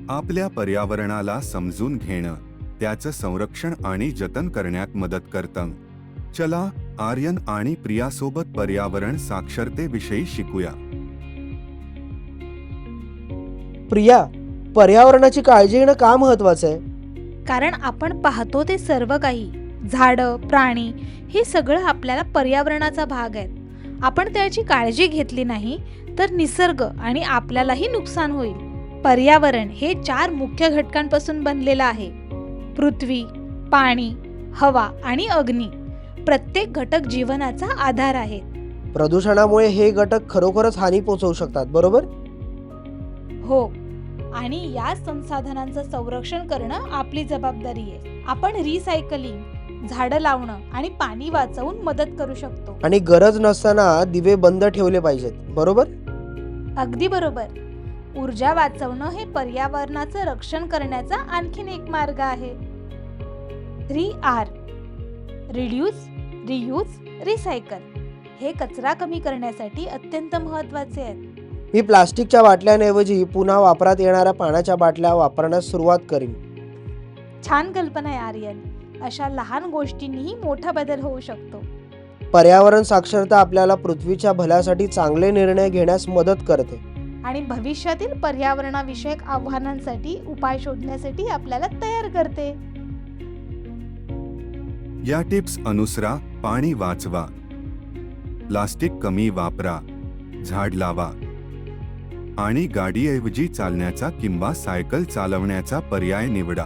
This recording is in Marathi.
आपल्या पर्यावरणाला समजून घेणं त्याचं संरक्षण आणि जतन करण्यात मदत करतं. चला आर्यन आणि प्रियासोबत पर्यावरण साक्षरतेविषयी शिकूया. प्रिया, पर्यावरणाची काळजी घेणं का महत्वाचं आहे? कारण आपण पाहतो ते सर्व काही, झाडं, प्राणी, हे सगळं आपल्याला पर्यावरणाचा भाग आहेत. आपण त्याची काळजी घेतली नाही तर निसर्ग आणि आपल्यालाही नुकसान होईल. पर्यावरण हे 4 मुख्य घटकांपासून बनलेलं आहे: पृथ्वी, पाणी, हवा आणि अग्नी. प्रत्येक घटक जीवनाचा आधार आहे. प्रदूषणामुळे हे घटक खरोखरच हानी पोहोचवू शकतात, बरोबर? हो, आणि या संसाधनांचं संरक्षण करणं आपली जबाबदारी आहे. आपण रिसायकलिंग, झाडं लावणं आणि पाणी वाचवून मदत करू शकतो. आणि गरज नसताना दिवे बंद ठेवले पाहिजेत, बरोबर? अगदी बरोबर. ऊर्जा वाचवणं हे पर्यावरणाचं रक्षण करण्याचा आणखीन एक मार्ग आहे. 3R: reduce, reuse, recycle. हे कचरा कमी करण्यासाठी अत्यंत महत्त्वाचे आहेत. मी प्लास्टिकच्या बाटल्यांऐवजी पुन्हा वापरात येणाऱ्या पाण्याच्या बाटल्या वापरण्यास सुरुवात करीन. छान कल्पना आहे आर्यन. अशा लहान गोष्टींनीही मोठा बदल होऊ शकतो. पर्यावरण साक्षरता आपल्याला पृथ्वीच्या भल्यासाठी चांगले निर्णय घेण्यास मदत करते. आणि भविष्यातील पर्यावरणाविषयक आव्हानांसाठी उपाय शोधण्यासाठी आपल्याला तयार करते. या टिप्स अनुसरा. पाणी वाचवा, प्लास्टिक कमी वापरा, झाड लावा आणि गाडीऐवजी चालण्याचा किंवा सायकल चालवण्याचा पर्याय निवडा.